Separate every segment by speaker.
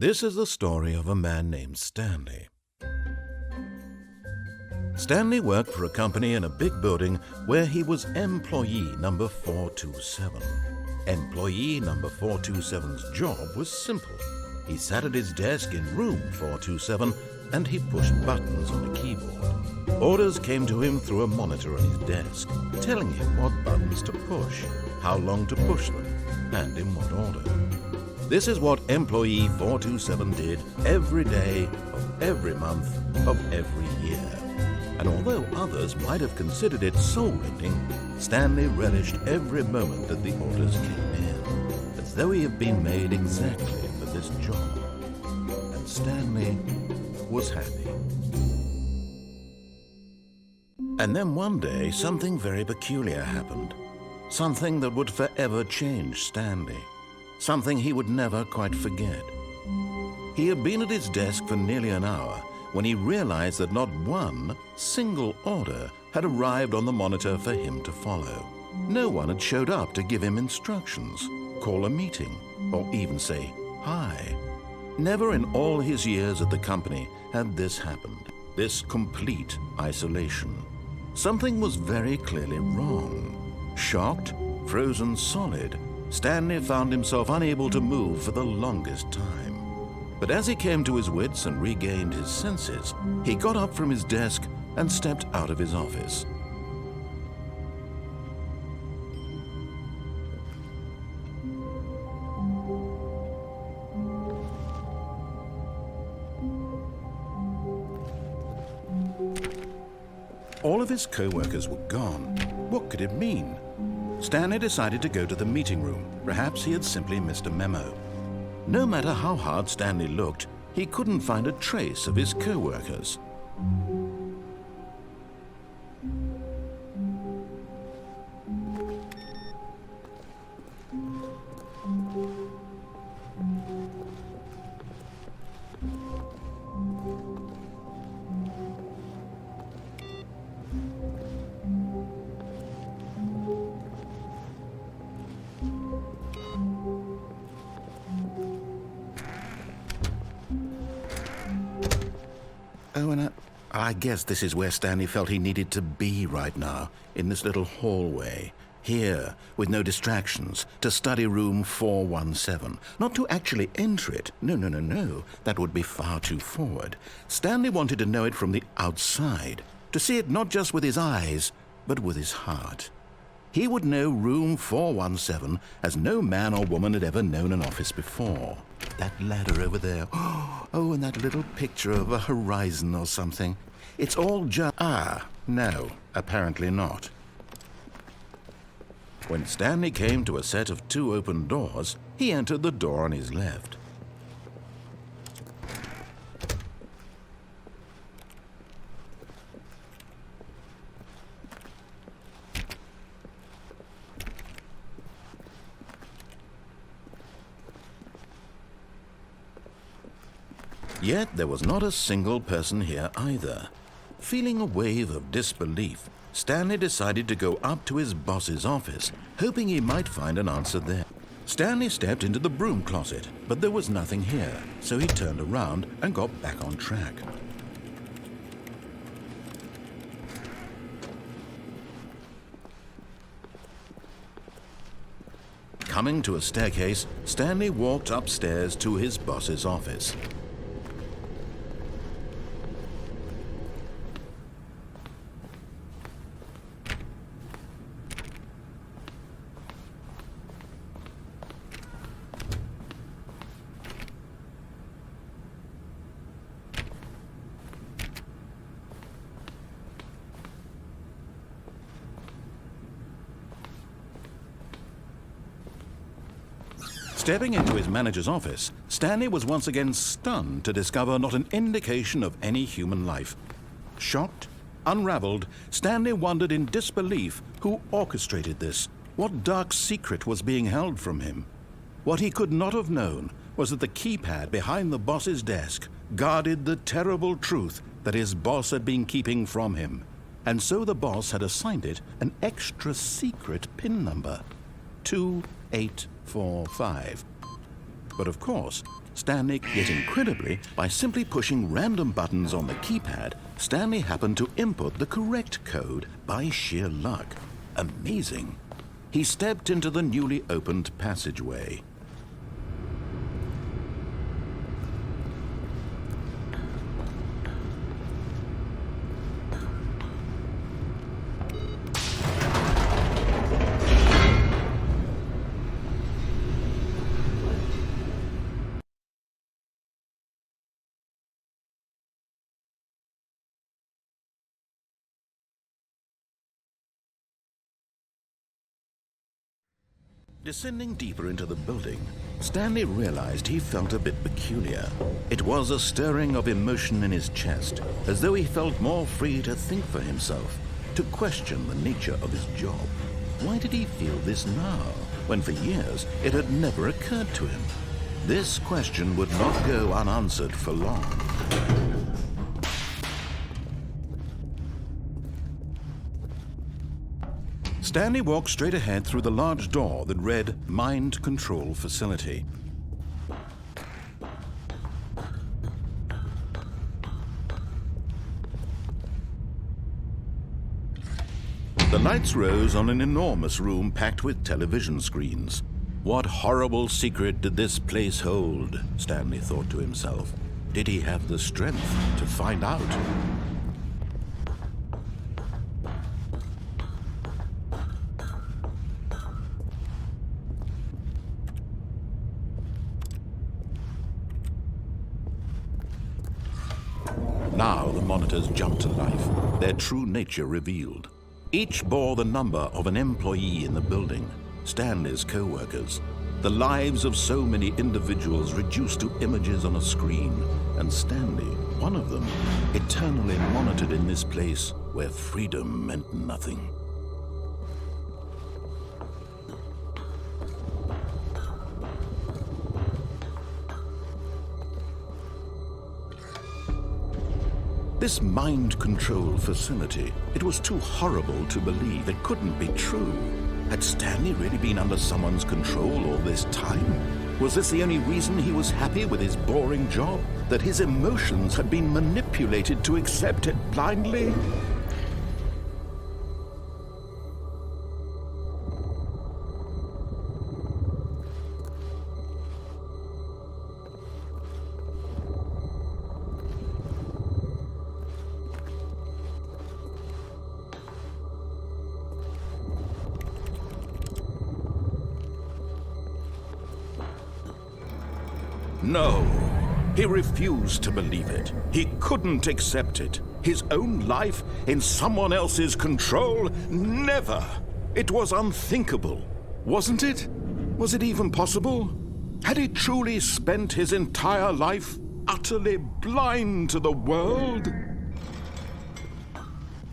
Speaker 1: This is the story of a man named Stanley. Stanley worked for a company in a big building where he was employee number 427. Employee number 427's job was simple. He sat at his desk in room 427 and he pushed buttons on a keyboard. Orders came to him through a monitor on his desk, telling him what buttons to push, how long to push them, and in what order. This is what employee 427 did every day of every month of every year. And although others might have considered it soul-rending, Stanley relished every moment that the orders came in, as though he had been made exactly for this job. And Stanley was happy. And then one day, something very peculiar happened. Something that would forever change Stanley. Something he would never quite forget. He had been at his desk for nearly an hour when he realized that not one single order had arrived on the monitor for him to follow. No one had showed up to give him instructions, call a meeting, or even say hi. Never in all his years at the company had this happened, this complete isolation. Something was very clearly wrong. Shocked, frozen solid, Stanley found himself unable to move for the longest time. But as he came to his wits and regained his senses, he got up from his desk and stepped out of his office. All of his co-workers were gone. What could it mean? Stanley decided to go to the meeting room. Perhaps he had simply missed a memo. No matter how hard Stanley looked, he couldn't find a trace of his co-workers. Oh, and I guess this is where Stanley felt he needed to be right now, in this little hallway. Here, with no distractions, to study room 417. Not to actually enter it. No. That would be far too forward. Stanley wanted to know it from the outside, to see it not just with his eyes, but with his heart. He would know room 417 as no man or woman had ever known an office before. That ladder over there. Oh, and that little picture of a horizon or something. It's all just... no, apparently not. When Stanley came to a set of 2 open doors, he entered the door on his left. Yet there was not a single person here either. Feeling a wave of disbelief, Stanley decided to go up to his boss's office, hoping he might find an answer there. Stanley stepped into the broom closet, but there was nothing here, so he turned around and got back on track. Coming to a staircase, Stanley walked upstairs to his boss's office. Stepping into his manager's office, Stanley was once again stunned to discover not an indication of any human life. Shocked, unraveled, Stanley wondered in disbelief who orchestrated this. What dark secret was being held from him? What he could not have known was that the keypad behind the boss's desk guarded the terrible truth that his boss had been keeping from him. And so the boss had assigned it an extra secret PIN number, 2845. But of course, Stanley, yet incredibly, by simply pushing random buttons on the keypad, Stanley happened to input the correct code by sheer luck. Amazing. He stepped into the newly opened passageway. Descending deeper into the building, Stanley realized he felt a bit peculiar. It was a stirring of emotion in his chest, as though he felt more free to think for himself, to question the nature of his job. Why did he feel this now, when for years it had never occurred to him? This question would not go unanswered for long. Stanley walked straight ahead through the large door that read Mind Control Facility. The lights rose on an enormous room packed with television screens. What horrible secret did this place hold? Stanley thought to himself. Did he have the strength to find out? Now the monitors jumped to life, their true nature revealed. Each bore the number of an employee in the building, Stanley's co-workers. The lives of so many individuals reduced to images on a screen, and Stanley, one of them, eternally monitored in this place where freedom meant nothing. This mind control facility, it was too horrible to believe. It couldn't be true. Had Stanley really been under someone's control all this time? Was this the only reason he was happy with his boring job? That his emotions had been manipulated to accept it blindly? No, he refused to believe it. He couldn't accept it. His own life in someone else's control? Never! It was unthinkable, wasn't it? Was it even possible? Had he truly spent his entire life utterly blind to the world?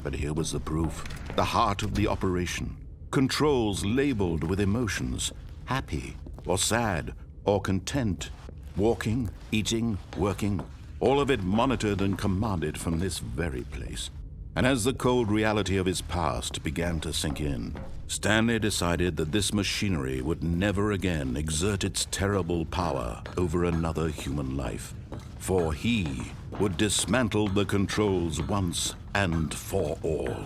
Speaker 1: But here was the proof, the heart of the operation. Controls labeled with emotions, happy or sad or content. Walking, eating, working, all of it monitored and commanded from this very place. And as the cold reality of his past began to sink in, Stanley decided that this machinery would never again exert its terrible power over another human life. For he would dismantle the controls once and for all.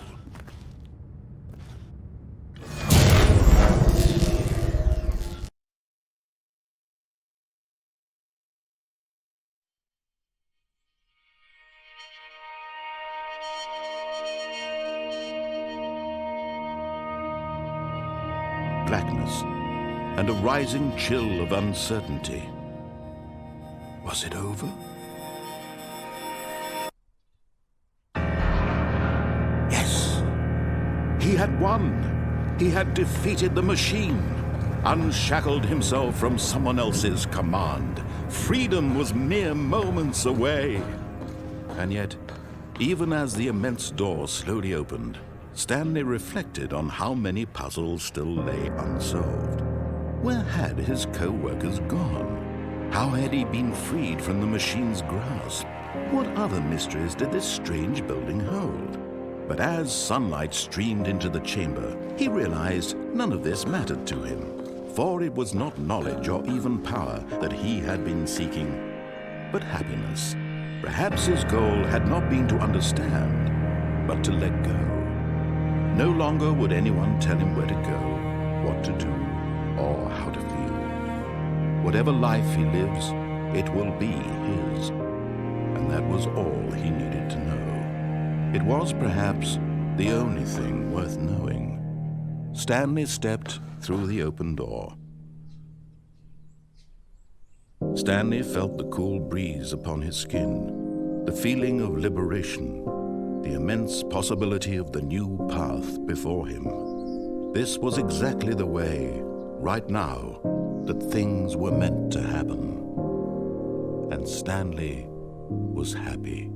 Speaker 1: Blackness and a rising chill of uncertainty. Was it over? Yes! He had won! He had defeated the machine, unshackled himself from someone else's command. Freedom was mere moments away. And yet, even as the immense door slowly opened, Stanley reflected on how many puzzles still lay unsolved. Where had his co-workers gone? How had he been freed from the machine's grasp? What other mysteries did this strange building hold? But as sunlight streamed into the chamber, he realized none of this mattered to him. For it was not knowledge or even power that he had been seeking, but happiness. Perhaps his goal had not been to understand, but to let go. No longer would anyone tell him where to go, what to do, or how to feel. Whatever life he lives, it will be his. And that was all he needed to know. It was perhaps the only thing worth knowing. Stanley stepped through the open door. Stanley felt the cool breeze upon his skin, the feeling of liberation, the immense possibility of the new path before him. This was exactly the way, right now, that things were meant to happen. And Stanley was happy.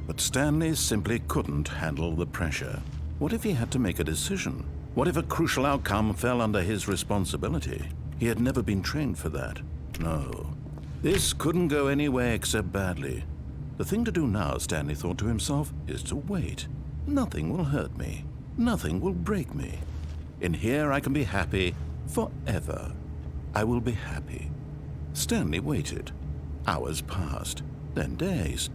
Speaker 1: But Stanley simply couldn't handle the pressure. What if he had to make a decision? What if a crucial outcome fell under his responsibility? He had never been trained for that. No. This couldn't go any way except badly. The thing to do now, Stanley thought to himself, is to wait. Nothing will hurt me. Nothing will break me. In here I can be happy forever. I will be happy. Stanley waited. Hours passed, then days.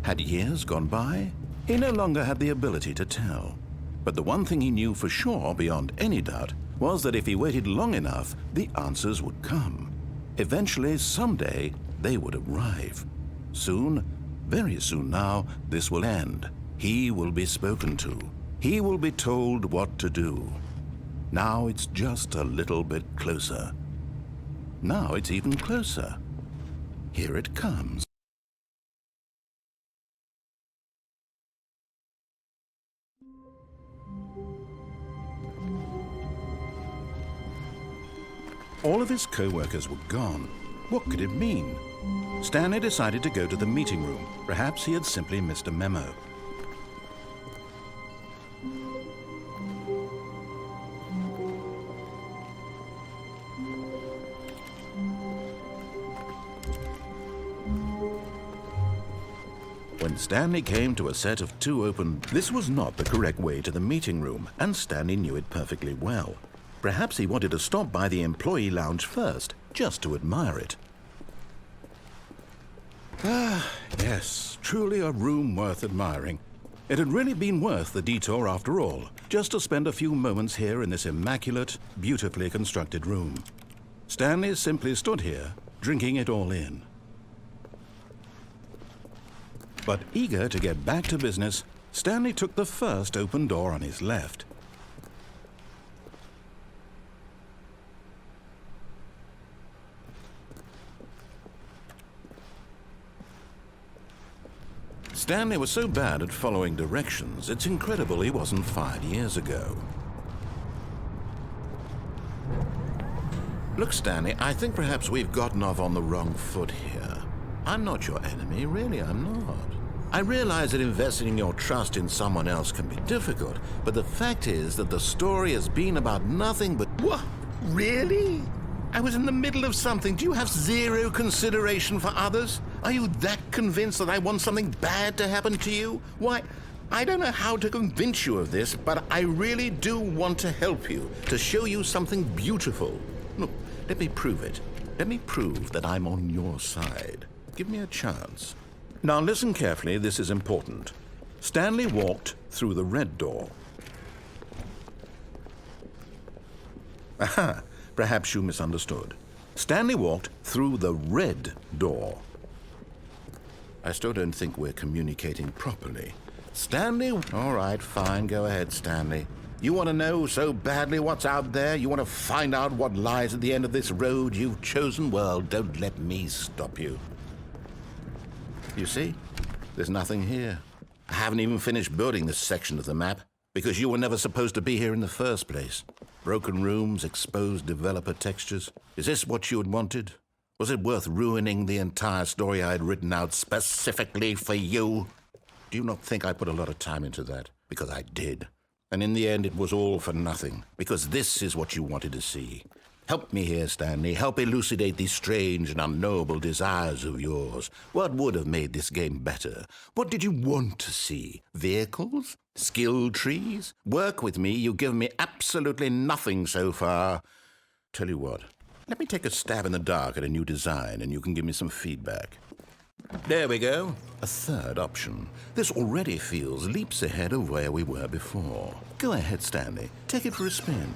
Speaker 1: Had years gone by? He no longer had the ability to tell. But the one thing he knew for sure, beyond any doubt, was that if he waited long enough, the answers would come. Eventually, someday, they would arrive. Soon, very soon now, this will end. He will be spoken to. He will be told what to do. Now it's just a little bit closer. Now it's even closer. Here it comes. All of his co-workers were gone. What could it mean? Stanley decided to go to the meeting room. Perhaps he had simply missed a memo. When Stanley came to a set of two open, this was not the correct way to the meeting room, and Stanley knew it perfectly well. Perhaps he wanted to stop by the employee lounge first, just to admire it. Ah, yes, truly a room worth admiring. It had really been worth the detour after all, just to spend a few moments here in this immaculate, beautifully constructed room. Stanley simply stood here, drinking it all in. But eager to get back to business, Stanley took the first open door on his left. Stanley was so bad at following directions, it's incredible he wasn't fired years ago. Look, Stanley, I think perhaps we've gotten off on the wrong foot here. I'm not your enemy, really, I'm not. I realize that investing your trust in someone else can be difficult, but the fact is that the story has been about nothing but... What? Really? I was in the middle of something. Do you have zero consideration for others? Are you that convinced that I want something bad to happen to you? Why, I don't know how to convince you of this, but I really do want to help you, to show you something beautiful. Look, let me prove it. Let me prove that I'm on your side. Give me a chance. Now listen carefully, this is important. Stanley walked through the red door. Aha, perhaps you misunderstood. Stanley walked through the red door. I still don't think we're communicating properly. Stanley? All right, fine, go ahead, Stanley. You want to know so badly what's out there? You want to find out what lies at the end of this road you've chosen? Well, don't let me stop you. You see? There's nothing here. I haven't even finished building this section of the map, because you were never supposed to be here in the first place. Broken rooms, exposed developer textures. Is this what you had wanted? Was it worth ruining the entire story I had written out specifically for you? Do you not think I put a lot of time into that? Because I did. And in the end, it was all for nothing, because this is what you wanted to see. Help me here, Stanley. Help elucidate these strange and unknowable desires of yours. What would have made this game better? What did you want to see? Vehicles? Skill trees? Work with me. You've given me absolutely nothing so far. Tell you what, let me take a stab in the dark at a new design, and you can give me some feedback. There we go. A third option. This already feels leaps ahead of where we were before. Go ahead, Stanley. Take it for a spin.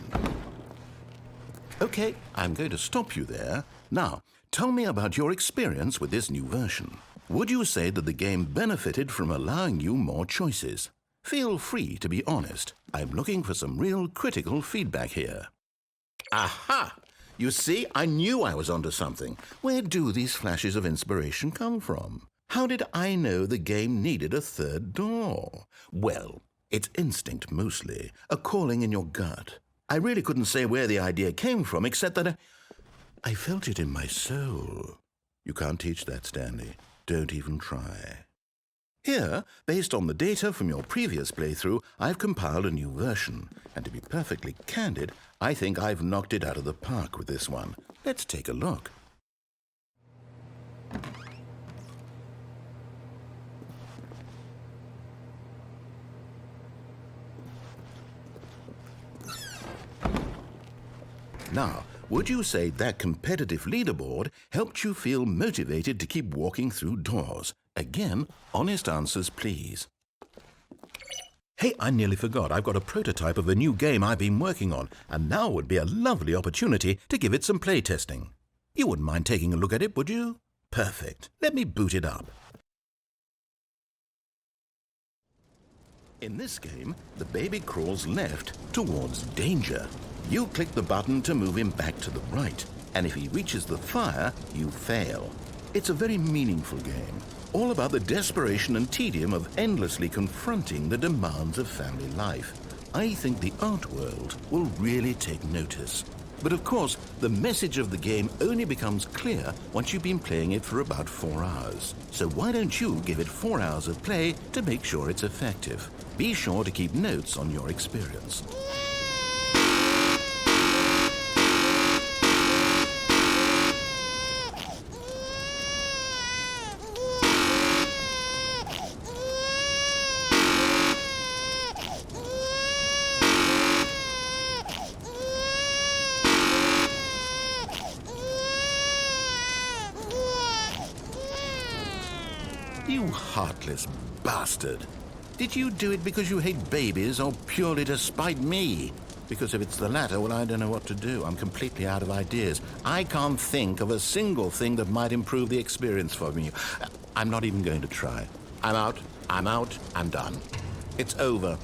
Speaker 1: Okay, I'm going to stop you there. Now, tell me about your experience with this new version. Would you say that the game benefited from allowing you more choices? Feel free to be honest. I'm looking for some real critical feedback here. Aha! You see, I knew I was onto something. Where do these flashes of inspiration come from? How did I know the game needed a third door? Well, it's instinct mostly, a calling in your gut. I really couldn't say where the idea came from, except that I felt it in my soul. You can't teach that, Stanley. Don't even try. Here, based on the data from your previous playthrough, I've compiled a new version. And to be perfectly candid, I think I've knocked it out of the park with this one. Let's take a look. Now, would you say that competitive leaderboard helped you feel motivated to keep walking through doors? Again, honest answers, please. Hey, I nearly forgot. I've got a prototype of a new game I've been working on, and now would be a lovely opportunity to give it some play testing. You wouldn't mind taking a look at it, would you? Perfect. Let me boot it up. In this game, the baby crawls left towards danger. You click the button to move him back to the right, and if he reaches the fire, you fail. It's a very meaningful game, all about the desperation and tedium of endlessly confronting the demands of family life. I think the art world will really take notice. But of course, the message of the game only becomes clear once you've been playing it for about 4 hours. So why don't you give it 4 hours of play to make sure it's effective? Be sure to keep notes on your experience. You heartless bastard. Did you do it because you hate babies or purely to spite me? Because if it's the latter, well, I don't know what to do. I'm completely out of ideas. I can't think of a single thing that might improve the experience for me. I'm not even going to try. I'm out, I'm done. It's over.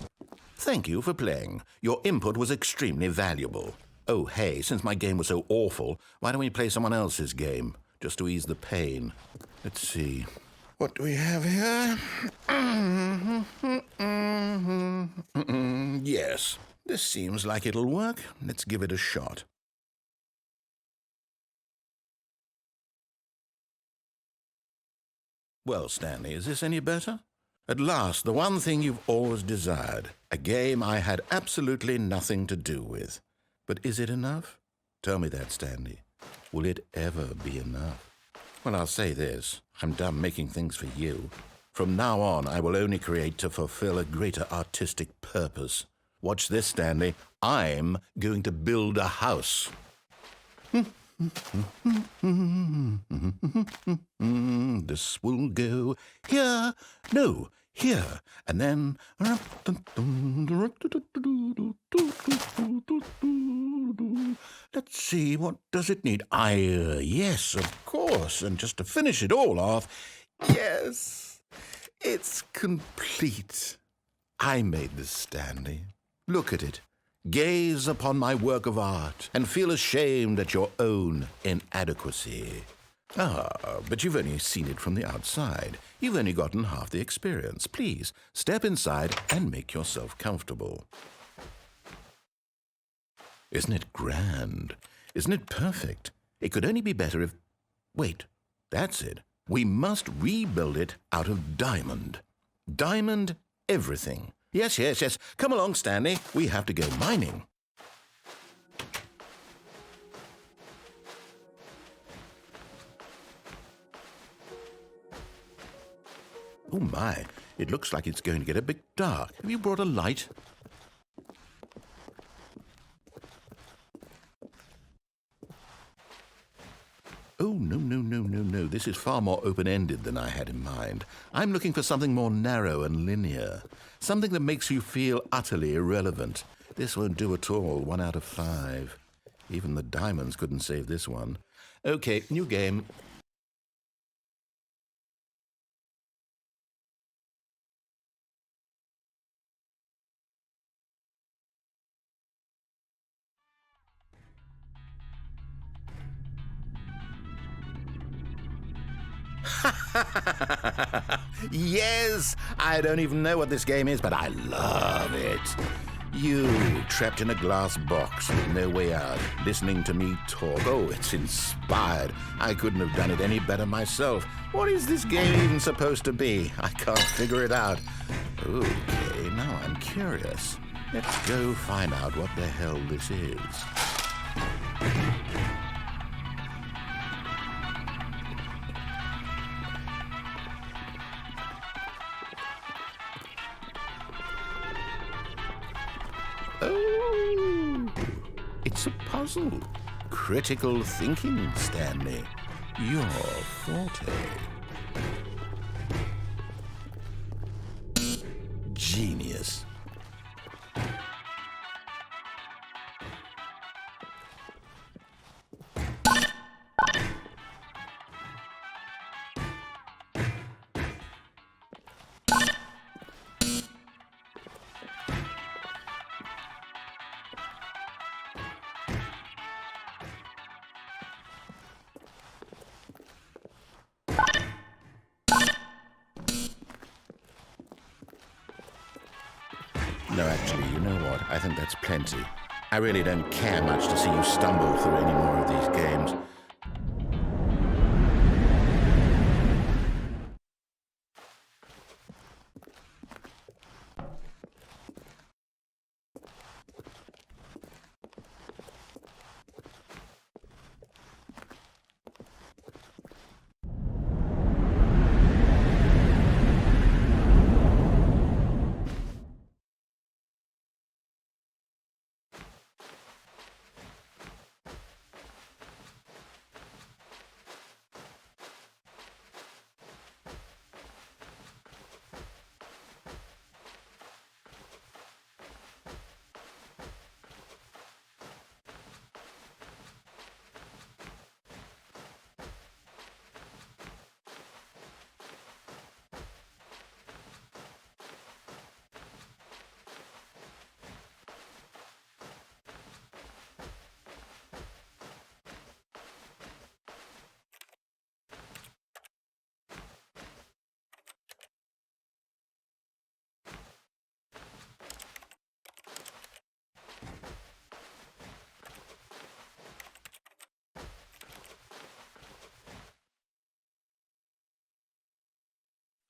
Speaker 1: Thank you for playing. Your input was extremely valuable. Oh, hey, since my game was so awful, why don't we play someone else's game? Just to ease the pain. Let's see. What do we have here? Yes, this seems like it'll work. Let's give it a shot. Well, Stanley, is this any better? At last, the one thing you've always desired. A game I had absolutely nothing to do with. But is it enough? Tell me that, Stanley. Will it ever be enough? Well, I'll say this. I'm done making things for you. From now on, I will only create to fulfill a greater artistic purpose. Watch this, Stanley. I'm going to build a house. This will go here. No, here. And then... Let's see, what does it need? Yes, of course. And just to finish it all off, yes, it's complete. I made this, Stanley. Look at it. Gaze upon my work of art and feel ashamed at your own inadequacy. But you've only seen it from the outside. You've only gotten half the experience. Please, step inside and make yourself comfortable. Isn't it grand? Isn't it perfect? It could only be better if... Wait, that's it. We must rebuild it out of diamond. Diamond everything. Yes, yes, yes. Come along, Stanley. We have to go mining. Oh, my. It looks like it's going to get a bit dark. Have you brought a light? Oh, no, no, no, no, no. This is far more open-ended than I had in mind. I'm looking for something more narrow and linear. Something that makes you feel utterly irrelevant. This won't do at all. 1 out of 5. Even the diamonds couldn't save this one. Okay, new game. Yes! I don't even know what this game is, but I love it. You, trapped in a glass box with no way out, listening to me talk. Oh, it's inspired. I couldn't have done it any better myself. What is this game even supposed to be? I can't figure it out. Okay, now I'm curious. Let's go find out what the hell this is. Oh, it's a puzzle. Critical thinking, Stanley. Your forte. Genius. No, actually, you know what? I think that's plenty. I really don't care much to see you stumble through any more of these games.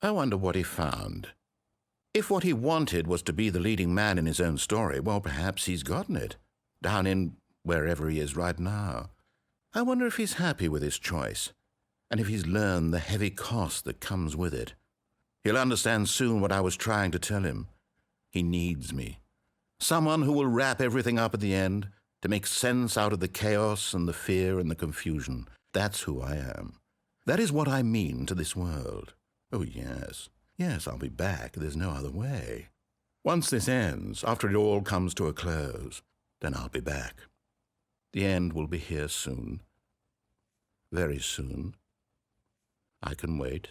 Speaker 1: I wonder what he found. If what he wanted was to be the leading man in his own story, well, perhaps he's gotten it, down in wherever he is right now. I wonder if he's happy with his choice, and if he's learned the heavy cost that comes with it. He'll understand soon what I was trying to tell him. He needs me. Someone who will wrap everything up at the end, to make sense out of the chaos and the fear and the confusion. That's who I am. That is what I mean to this world. Oh, yes. Yes, I'll be back. There's no other way. Once this ends, after it all comes to a close, then I'll be back. The end will be here soon. Very soon. I can wait.